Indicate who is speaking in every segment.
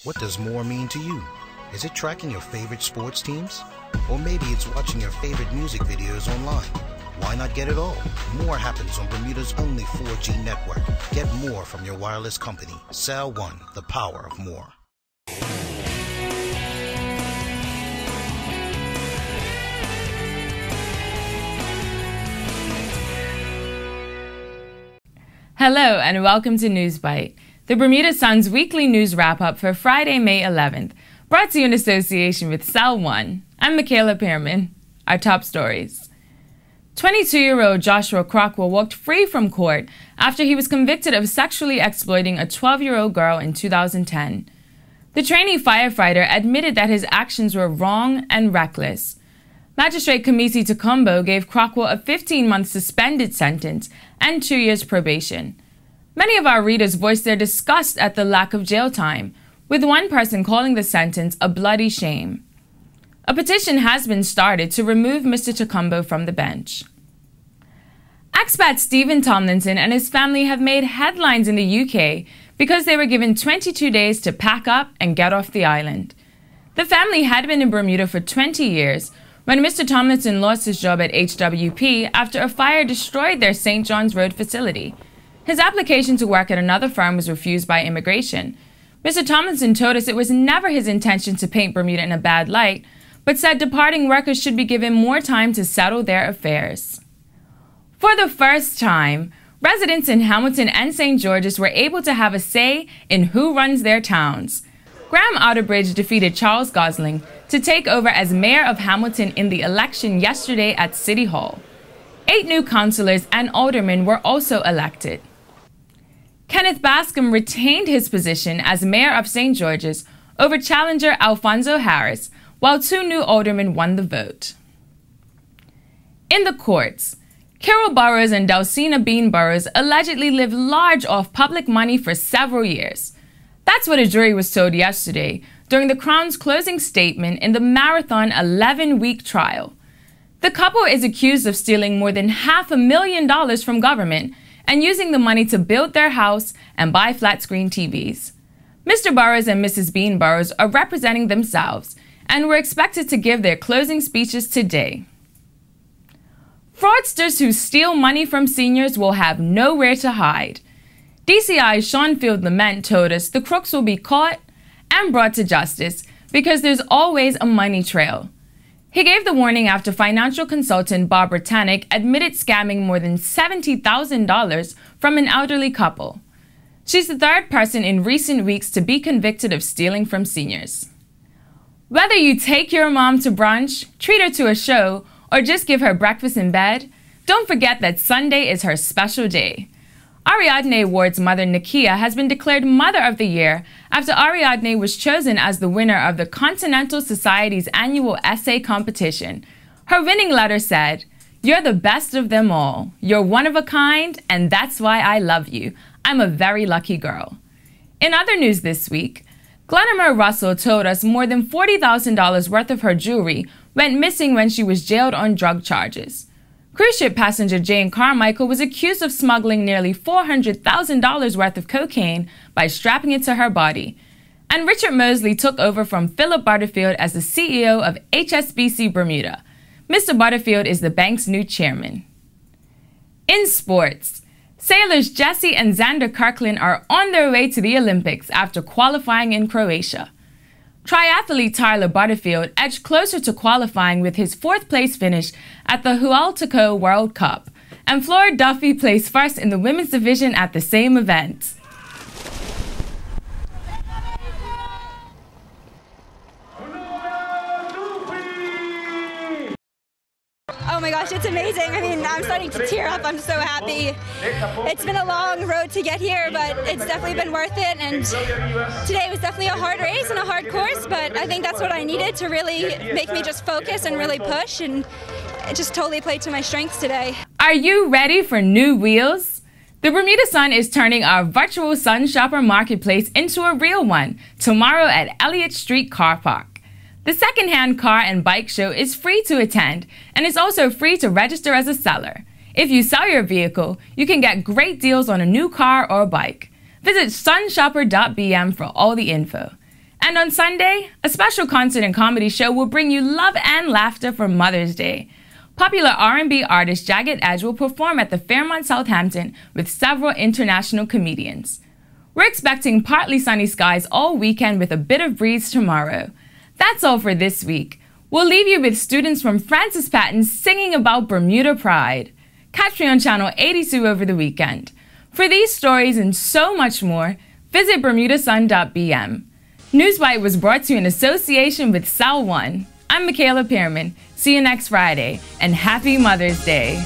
Speaker 1: What does more mean to you? Is it tracking your favorite sports teams? Or maybe it's watching your favorite music videos online. Why not get it all? More happens on Bermuda's only 4G network. Get more from your wireless company. Sal One, the power of more.
Speaker 2: Hello and welcome to NewsBite, the Bermuda Sun's weekly news wrap-up for Friday, May 11th, brought to you in association with Sal One. I'm Michaela Pearman. Our top stories. 22-year-old Joshua Crockwell walked free from court after he was convicted of sexually exploiting a 12-year-old girl in 2010. The trainee firefighter admitted that his actions were wrong and reckless. Magistrate Kamisi Takumbo gave Crockwell a 15-month suspended sentence and 2 years probation. Many of our readers voiced their disgust at the lack of jail time, with one person calling the sentence a bloody shame. A petition has been started to remove Mr. Takumbo from the bench. Expat Stephen Tomlinson and his family have made headlines in the UK because they were given 22 days to pack up and get off the island. The family had been in Bermuda for 20 years, when Mr. Tomlinson lost his job at HWP after a fire destroyed their St. John's Road facility. His application to work at another firm was refused by immigration. Mr. Tomlinson told us it was never his intention to paint Bermuda in a bad light, but said departing workers should be given more time to settle their affairs. For the first time, residents in Hamilton and St. George's were able to have a say in who runs their towns. Graham Outerbridge defeated Charles Gosling to take over as mayor of Hamilton in the election yesterday at City Hall. 8 new councillors and aldermen were also elected. Kenneth Bascom retained his position as mayor of St. George's over challenger Alfonso Harris, while 2 new aldermen won the vote. In the courts, Carol Burrows and Delsina Bean Burrows allegedly lived large off public money for several years. That's what a jury was told yesterday during the Crown's closing statement in the marathon 11-week trial. The couple is accused of stealing more than $500,000 from government and using the money to build their house and buy flat-screen TVs. Mr. Burrows and Mrs. Bean Burrows are representing themselves and were expected to give their closing speeches today. Fraudsters who steal money from seniors will have nowhere to hide. DCI Sean Field Lament told us the crooks will be caught and brought to justice because there's always a money trail. He gave the warning after financial consultant Barbara Tannick admitted scamming more than $70,000 from an elderly couple. She's the 3rd person in recent weeks to be convicted of stealing from seniors. Whether you take your mom to brunch, treat her to a show, or just give her breakfast in bed, don't forget that Sunday is her special day. Ariadne Ward's mother, Nakia, has been declared Mother of the Year after Ariadne was chosen as the winner of the Continental Society's annual essay competition. Her winning letter said, "You're the best of them all. You're one of a kind, and that's why I love you. I'm a very lucky girl." In other news this week, Glenamere Russell told us more than $40,000 worth of her jewelry went missing when she was jailed on drug charges. Cruise ship passenger Jane Carmichael was accused of smuggling nearly $400,000 worth of cocaine by strapping it to her body. And Richard Mosley took over from Philip Butterfield as the CEO of HSBC Bermuda. Mr. Butterfield is the bank's new chairman. In sports, sailors Jesse and Xander Kirkland are on their way to the Olympics after qualifying in Croatia. Triathlete Tyler Butterfield edged closer to qualifying with his 4th-place finish at the Hualtaco World Cup, and Flora Duffy placed 1st in the women's division at the same event.
Speaker 3: Oh my gosh, it's amazing. I mean, I'm starting to tear up. I'm so happy. It's been a long road to get here, but it's definitely been worth it. And today was definitely a hard race and a hard course, but I think that's what I needed to really make me just focus and really push, and it just totally played to my strengths today.
Speaker 2: Are you ready for new wheels? The Bermuda Sun is turning our virtual Sun Shopper Marketplace into a real one tomorrow at Elliott Street Car Park. The secondhand car and bike show is free to attend, and it's also free to register as a seller. If you sell your vehicle, you can get great deals on a new car or bike. Visit sunshopper.bm for all the info. And on Sunday, a special concert and comedy show will bring you love and laughter for Mother's Day. Popular R&B artist Jagged Edge will perform at the Fairmont Southampton with several international comedians. We're expecting partly sunny skies all weekend with a bit of breeze tomorrow. That's all for this week. We'll leave you with students from Francis Patton singing about Bermuda pride. Catch me on Channel 82 over the weekend. For these stories and so much more, visit bermudasun.bm. NewsBite was brought to you in association with Cell One. I'm Michaela Pearman. See you next Friday, and happy Mother's Day.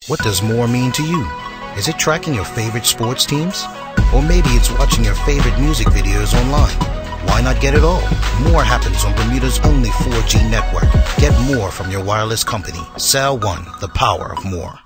Speaker 1: What does more mean to you? Is it tracking your favorite sports teams? Or maybe it's watching your favorite music videos online. Why not get it all? More happens on Bermuda's only 4G network. Get more from your wireless company. Cell One, the power of more.